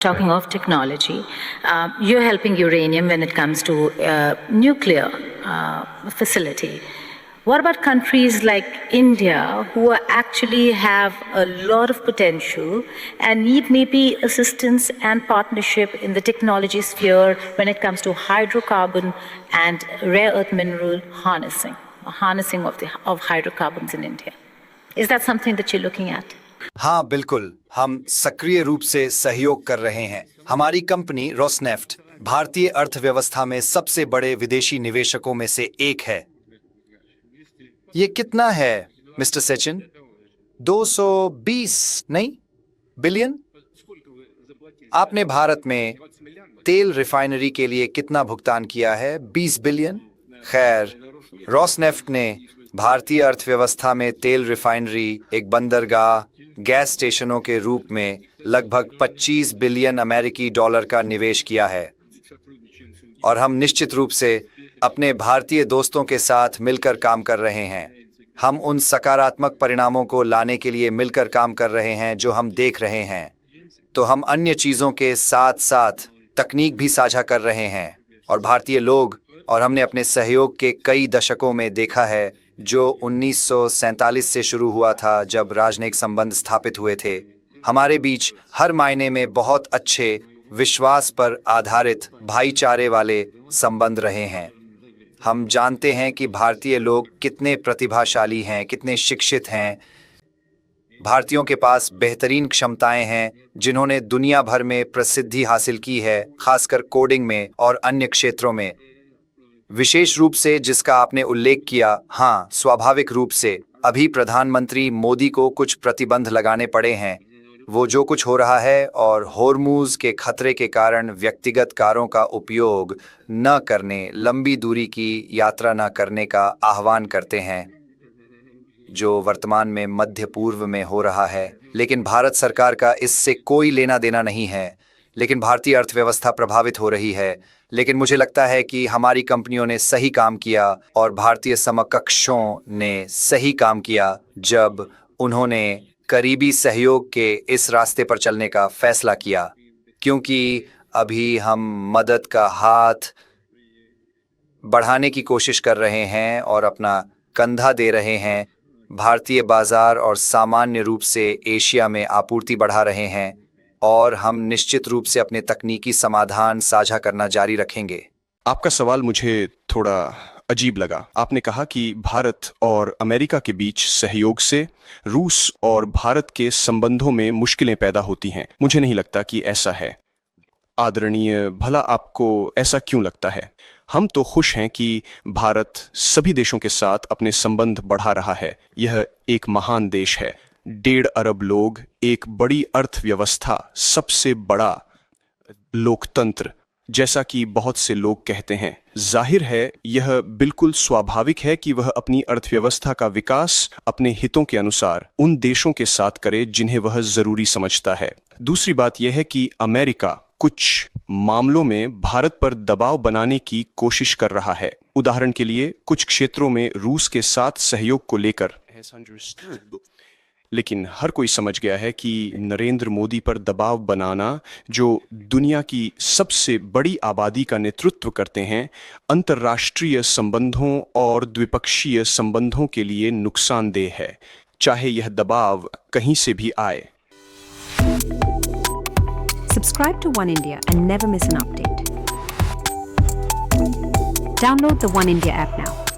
Talking of technology, you're helping uranium when it comes to nuclear facility. What about countries like India, who actually have a lot of potential and need maybe assistance and partnership in the technology sphere when it comes to hydrocarbon and rare earth mineral harnessing of hydrocarbons in India? Is that something that you're looking at? हाँ बिल्कुल, हम सक्रिय रूप से सहयोग कर रहे हैं। हमारी कंपनी रोसनेफ्ट भारतीय अर्थव्यवस्था में सबसे बड़े विदेशी निवेशकों में से एक है। ये कितना है मिस्टर सचिन? 220 नहीं बिलियन? आपने भारत में तेल रिफाइनरी के लिए कितना भुगतान किया है? 20 बिलियन। खैर, रोसनेफ्ट ने भारतीय अर्थव्यवस्था में तेल रिफाइनरी, एक बंदरगाह, गैस स्टेशनों के रूप में लगभग 25 बिलियन अमेरिकी डॉलर का निवेश किया है। और हम निश्चित रूप से अपने भारतीय दोस्तों के साथ मिलकर काम कर रहे हैं। हम उन सकारात्मक परिणामों को लाने के लिए मिलकर काम कर रहे हैं जो हम देख रहे हैं। तो हम अन्य चीज़ों के साथ साथ तकनीक भी साझा कर रहे हैं और भारतीय लोग, और हमने अपने सहयोग के कई दशकों में देखा है जो 1947 से शुरू हुआ था जब राजनयिक संबंध स्थापित हुए थे। हमारे बीच हर मायने में बहुत अच्छे, विश्वास पर आधारित, भाईचारे वाले संबंध रहे हैं। हम जानते हैं कि भारतीय लोग कितने प्रतिभाशाली हैं, कितने शिक्षित हैं। भारतीयों के पास बेहतरीन क्षमताएं हैं जिन्होंने दुनिया भर में प्रसिद्धि हासिल की है, खासकर कोडिंग में और अन्य क्षेत्रों में। विशेष रूप से जिसका आपने उल्लेख किया, हाँ, स्वाभाविक रूप से अभी प्रधानमंत्री मोदी को कुछ प्रतिबंध लगाने पड़े हैं। वो जो कुछ हो रहा है और होर्मुज के खतरे के कारण व्यक्तिगत कारों का उपयोग न करने, लंबी दूरी की यात्रा न करने का आह्वान करते हैं, जो वर्तमान में मध्य पूर्व में हो रहा है। लेकिन भारत सरकार का इससे कोई लेना देना नहीं है। लेकिन भारतीय अर्थव्यवस्था प्रभावित हो रही है। लेकिन मुझे लगता है कि हमारी कंपनियों ने सही काम किया और भारतीय समकक्षों ने सही काम किया जब उन्होंने करीबी सहयोग के इस रास्ते पर चलने का फैसला किया, क्योंकि अभी हम मदद का हाथ बढ़ाने की कोशिश कर रहे हैं और अपना कंधा दे रहे हैं। भारतीय बाजार और सामान्य रूप से एशिया में आपूर्ति बढ़ा रहे हैं और हम निश्चित रूप से अपने तकनीकी समाधान साझा करना जारी रखेंगे। आपका सवाल मुझे थोड़ा अजीब लगा। आपने कहा कि भारत और अमेरिका के बीच सहयोग से रूस और भारत के संबंधों में मुश्किलें पैदा होती हैं। मुझे नहीं लगता कि ऐसा है। आदरणीय, भला आपको ऐसा क्यों लगता है? हम तो खुश हैं कि भारत सभी देशों के साथ अपने संबंध बढ़ा रहा है। यह एक महान देश है। 1.5 अरब लोग, एक बड़ी अर्थव्यवस्था, सबसे बड़ा लोकतंत्र, जैसा कि बहुत से लोग कहते हैं। जाहिर है, यह बिल्कुल स्वाभाविक है कि वह अपनी अर्थव्यवस्था का विकास अपने हितों के अनुसार उन देशों के साथ करे जिन्हें वह जरूरी समझता है। दूसरी बात यह है कि अमेरिका कुछ मामलों में भारत पर दबाव बनाने की कोशिश कर रहा है। उदाहरण के लिए, कुछ क्षेत्रों में रूस के साथ सहयोग को लेकर। लेकिन हर कोई समझ गया है कि नरेंद्र मोदी पर दबाव बनाना, जो दुनिया की सबसे बड़ी आबादी का नेतृत्व करते हैं, अंतर्राष्ट्रीय संबंधों और द्विपक्षीय संबंधों के लिए नुकसानदेह है, चाहे यह दबाव कहीं से भी आए। Subscribe to One India and never miss an update. Download the One India app now.